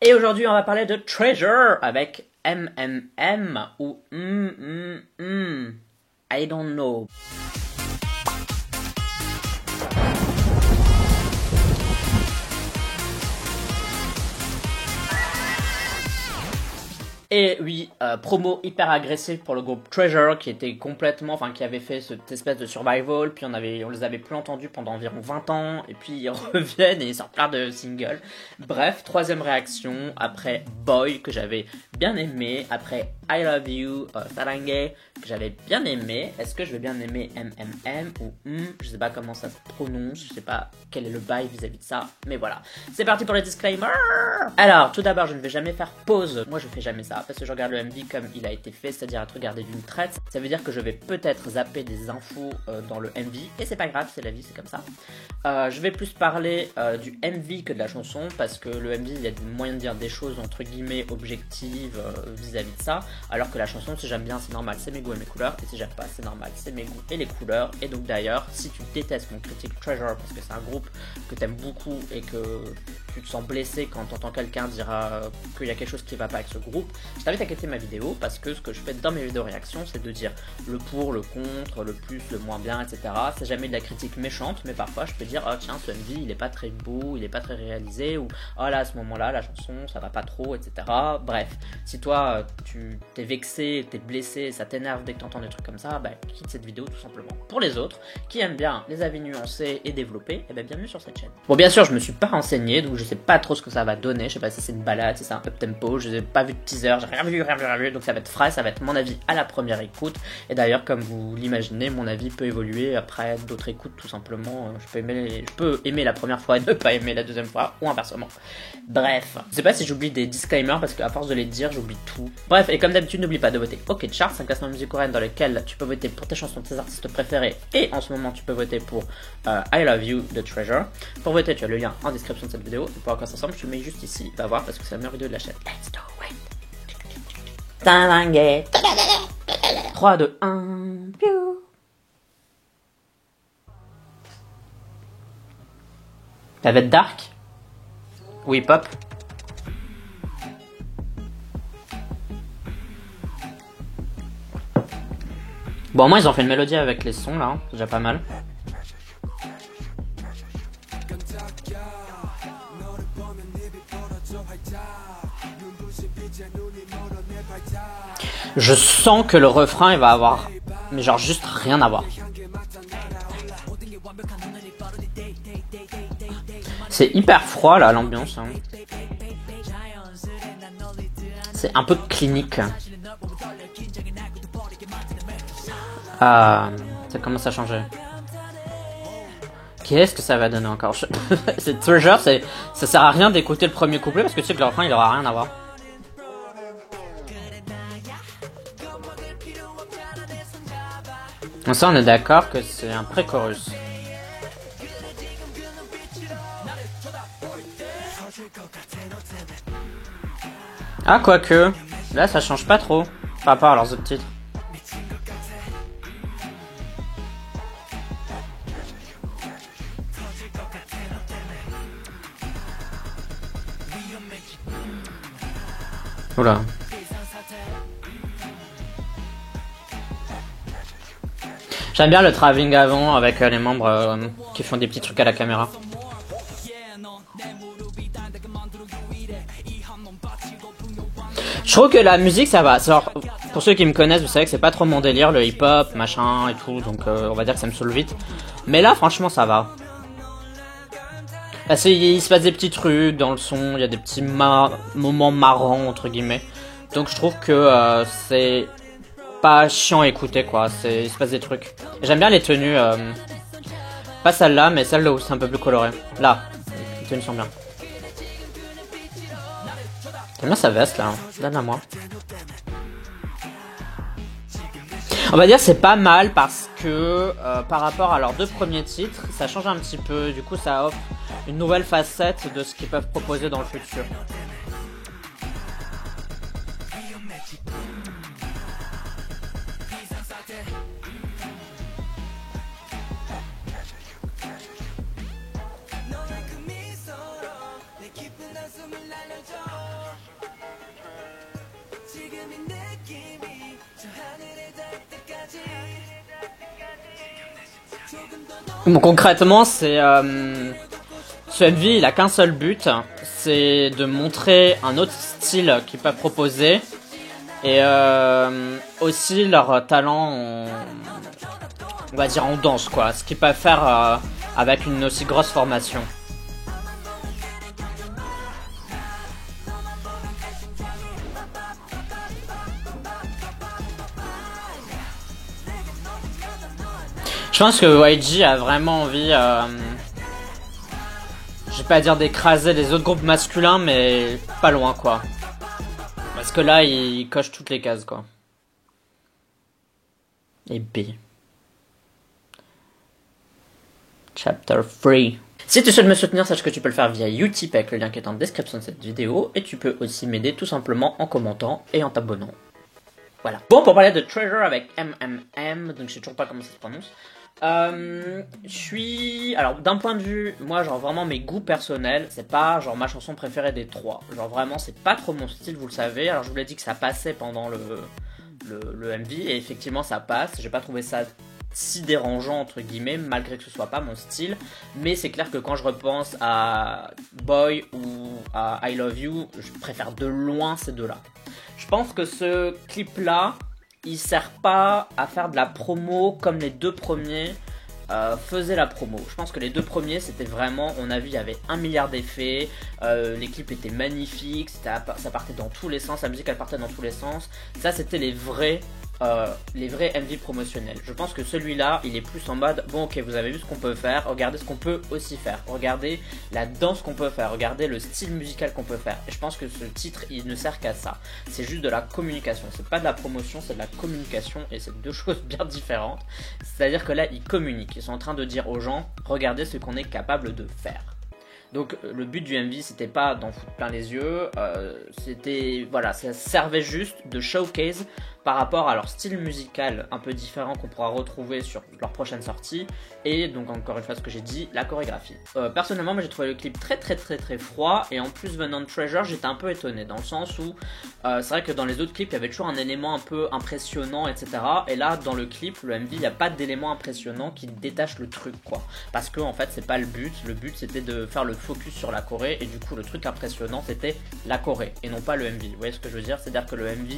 Et aujourd'hui, on va parler de Treasure avec ou I don't know. Et oui, promo hyper agressif pour le groupe Treasure qui était complètement, enfin qui avait fait cette espèce de survival, puis on les avait plus entendus pendant environ 20 ans, et puis ils reviennent et ils sortent plein de singles. Bref, troisième réaction, après Boy que j'avais bien aimé, après I Love You, Sarangue que j'avais bien aimé. Est-ce que je vais bien aimer ou je sais pas comment ça se prononce, je sais pas quel est le bail vis-à-vis de ça, mais voilà. C'est parti pour les disclaimers. Alors, tout d'abord, je ne vais jamais faire pause, moi je fais jamais ça, parce que je regarde le MV comme il a été fait, c'est-à-dire être regardé d'une traite. Ça veut dire que je vais peut-être zapper des infos dans le MV, et c'est pas grave, c'est la vie, c'est comme ça. Je vais plus parler du MV que de la chanson, parce que le MV, il y a des moyens de dire des choses entre guillemets objectives vis-à-vis de ça, alors que la chanson, si j'aime bien, c'est normal, c'est mes goûts et mes couleurs, et si j'aime pas, c'est normal, c'est mes goûts et les couleurs. Et donc d'ailleurs, si tu détestes mon critique Treasure, parce que c'est un groupe que t'aimes beaucoup et que tu te sens blessé quand t'entends quelqu'un dire qu'il y a quelque chose qui va pas avec ce groupe, je t'invite à quitter ma vidéo, parce que ce que je fais dans mes vidéos réactions, c'est de dire le pour, le contre, le plus, le moins bien, etc. C'est jamais de la critique méchante, mais parfois je peux dire oh tiens, ce MV il est pas très beau, il est pas très réalisé, ou oh là à ce moment-là la chanson ça va pas trop, etc. Bref, si toi tu t'es vexé, t'es blessé, ça t'énerve dès que t'entends des trucs comme ça, bah quitte cette vidéo tout simplement. Pour les autres qui aiment bien les avis nuancés et développés, et bien bienvenue sur cette chaîne. Bon, bien sûr je me suis pas renseigné, donc je sais pas trop ce que ça va donner, je sais pas si c'est une balade, si c'est un up tempo, je n'ai pas vu de teaser, j'ai rien vu, donc ça va être frais, ça va être mon avis à la première écoute. Et d'ailleurs, comme vous l'imaginez, mon avis peut évoluer après d'autres écoutes, tout simplement. Je peux aimer la première fois et ne pas aimer la deuxième fois, ou inversement. Bref, je sais pas si j'oublie des disclaimers, parce qu'à force de les dire, j'oublie tout. Bref, et comme d'habitude, n'oublie pas de voter OK Chart, un classement de musique coréenne dans lequel tu peux voter pour tes chansons de tes artistes préférés, et en ce moment, tu peux voter pour I Love You de Treasure. Pour voter, tu as le lien en description de cette vidéo, et pour encore ensemble, je te le mets juste ici, va voir, parce que c'est la meilleure vidéo de la chaîne. Let's do it. 3, 2, 1. Ça va être dark ou hip-hop? Bon, au moins ils ont fait une mélodie avec les sons là, hein. C'est déjà pas mal. Je sens que le refrain il va avoir, mais genre juste rien à voir. C'est hyper froid là l'ambiance. Hein. C'est un peu clinique. Ça commence à changer. Qu'est-ce que ça va donner encore? C'est Treasure, ça sert à rien d'écouter le premier couplet parce que tu sais que le refrain il aura rien à voir. Ça on est d'accord que c'est un pré-chorus. Ah quoique, là ça change pas trop par rapport à leurs autres titres. Oula. J'aime bien le travelling avant avec les membres qui font des petits trucs à la caméra. Je trouve que la musique ça va. Genre, pour ceux qui me connaissent, vous savez que c'est pas trop mon délire, le hip-hop, machin et tout, donc on va dire que ça me saoule vite. Mais là, franchement, ça va. Parce qu'il se passe des petits trucs dans le son, il y a des petits moments marrants entre guillemets. Donc je trouve que c'est pas chiant à écouter quoi, il se passe des trucs. J'aime bien les tenues, pas celle-là mais celle-là où c'est un peu plus coloré. Là, les tenues sont bien. J'aime bien sa veste là, donne-la moi. On va dire c'est pas mal parce que par rapport à leurs deux premiers titres, ça change un petit peu, du coup ça offre une nouvelle facette de ce qu'ils peuvent proposer dans le futur. Bon, concrètement, c'est ce MV, il a qu'un seul but, c'est de montrer un autre style qu'ils peuvent proposer et aussi leur talent, on va dire en danse quoi, ce qu'ils peuvent faire avec une aussi grosse formation. Je pense que YG a vraiment envie, je vais pas dire d'écraser les autres groupes masculins, mais pas loin quoi. Parce que là, il coche toutes les cases quoi. Et B. Chapter 3. Si tu souhaites me soutenir, sache que tu peux le faire via Utip avec le lien qui est en description de cette vidéo. Et tu peux aussi m'aider tout simplement en commentant et en t'abonnant. Voilà. Bon, pour parler de Treasure avec MMM, donc je sais toujours pas comment ça se prononce. Je suis... Alors, d'un point de vue, moi, genre vraiment mes goûts personnels, c'est pas genre ma chanson préférée des trois. Genre vraiment, c'est pas trop mon style, vous le savez. Alors, je vous l'ai dit que ça passait pendant le MV, et effectivement, ça passe. J'ai pas trouvé ça si dérangeant, entre guillemets, malgré que ce soit pas mon style. Mais c'est clair que quand je repense à Boy ou à I Love You, je préfère de loin ces deux-là. Je pense que ce clip-là, il sert pas à faire de la promo comme les deux premiers faisaient la promo. Je pense que les deux premiers, c'était vraiment, on a vu, il y avait 1 milliard d'effets, les clips étaient magnifiques, ça partait dans tous les sens, la musique elle partait dans tous les sens. Ça, c'était les vrais MV promotionnels. Je pense que celui-là, il est plus en mode, bon ok, vous avez vu ce qu'on peut faire, regardez ce qu'on peut aussi faire, regardez la danse qu'on peut faire, regardez le style musical qu'on peut faire. Et je pense que ce titre, il ne sert qu'à ça. C'est juste de la communication, c'est pas de la promotion, c'est de la communication, et c'est deux choses bien différentes. C'est-à-dire que là, ils communiquent, ils sont en train de dire aux gens, regardez ce qu'on est capable de faire. Donc le but du MV, c'était pas d'en foutre plein les yeux, c'était, voilà, ça servait juste de showcase par rapport à leur style musical un peu différent qu'on pourra retrouver sur leur prochaine sortie, et donc encore une fois ce que j'ai dit, la chorégraphie. Personnellement, moi j'ai trouvé le clip très froid, et en plus venant de Treasure, j'étais un peu étonné, dans le sens où c'est vrai que dans les autres clips, il y avait toujours un élément un peu impressionnant, etc. Et là, dans le clip, le MV, il n'y a pas d'élément impressionnant qui détache le truc, quoi. Parce que en fait, c'est pas le but c'était de faire le focus sur la Corée, et du coup, le truc impressionnant, c'était la Corée, et non pas le MV. Vous voyez ce que je veux dire? C'est-à-dire que le MV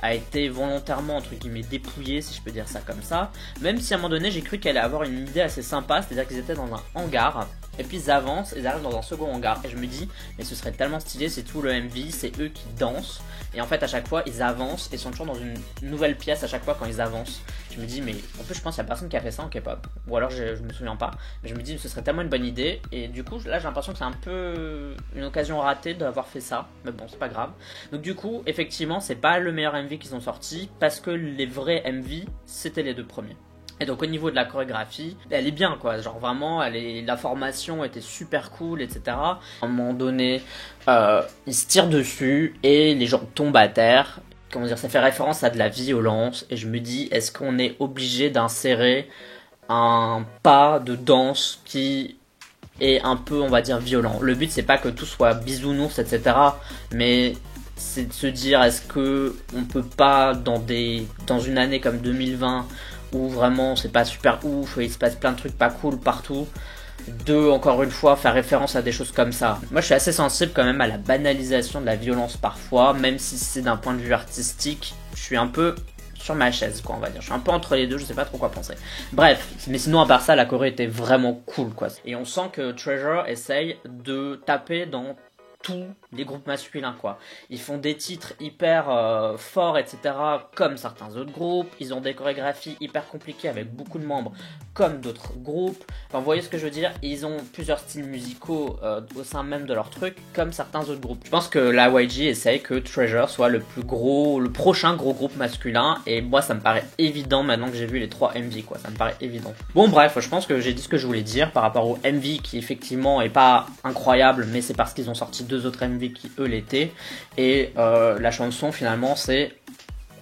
a été volontairement, entre guillemets, dépouillé, si je peux dire ça comme ça, même si à un moment donné, j'ai cru qu'elle allait avoir une idée assez sympa, c'est-à-dire qu'ils étaient dans un hangar, et puis ils avancent, ils arrivent dans un second hangar, et je me dis, mais ce serait tellement stylé, c'est tout le MV, c'est eux qui dansent, et en fait à chaque fois ils avancent et sont toujours dans une nouvelle pièce à chaque fois quand ils avancent. Je me dis, mais en plus je pense qu'il n'y a personne qui a fait ça en K-pop, ou alors je me souviens pas, mais je me dis ce serait tellement une bonne idée, et du coup là j'ai l'impression que c'est un peu une occasion ratée d'avoir fait ça, mais bon c'est pas grave. Donc du coup effectivement c'est pas le meilleur MV qu'ils ont sorti, parce que les vrais MV c'était les deux premiers. Et donc au niveau de la chorégraphie, elle est bien quoi, genre vraiment, la formation était super cool, etc. À un moment donné, ils se tirent dessus et les gens tombent à terre. Comment dire, ça fait référence à de la violence, et je me dis, est-ce qu'on est obligé d'insérer un pas de danse qui est un peu, on va dire, violent? Le but c'est pas que tout soit bisounours, etc. Mais c'est de se dire, est-ce que on peut pas dans une année comme 2020 où vraiment c'est pas super ouf, il se passe plein de trucs pas cool partout, de encore une fois faire référence à des choses comme ça. Moi je suis assez sensible quand même à la banalisation de la violence parfois, même si c'est d'un point de vue artistique, je suis un peu sur ma chaise quoi, on va dire, je suis un peu entre les deux, je sais pas trop quoi penser. Bref, mais sinon à part ça, la Corée était vraiment cool quoi, et on sent que Treasure essaye de taper dans tous les groupes masculins quoi. Ils font des titres hyper forts, etc. comme certains autres groupes. Ils ont des chorégraphies hyper compliquées avec beaucoup de membres comme d'autres groupes. Enfin, vous voyez ce que je veux dire? Ils ont plusieurs styles musicaux au sein même de leur truc comme certains autres groupes. Je pense que la YG essaye que Treasure soit le prochain gros groupe masculin, et moi ça me paraît évident maintenant que j'ai vu les 3 MV quoi, ça me paraît évident. Bon bref, je pense que j'ai dit ce que je voulais dire par rapport au MV qui effectivement est pas incroyable, mais c'est parce qu'ils ont sorti 2 autres MV qui eux l'étaient, et la chanson finalement c'est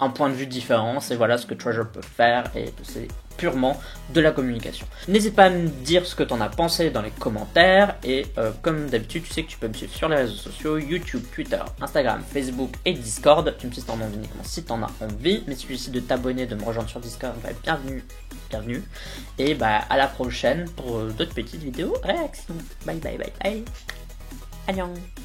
un point de vue différent, c'est voilà ce que Treasure peut faire, et c'est purement de la communication. N'hésite pas à me dire ce que t'en as pensé dans les commentaires et comme d'habitude tu sais que tu peux me suivre sur les réseaux sociaux, YouTube, Twitter, Instagram, Facebook et Discord. Tu me cites en nom uniquement si t'en as envie, mais si tu décides de t'abonner, de me rejoindre sur Discord, bah, bienvenue et bah à la prochaine pour d'autres petites vidéos réactions. Bye bye bye bye. Annyeong.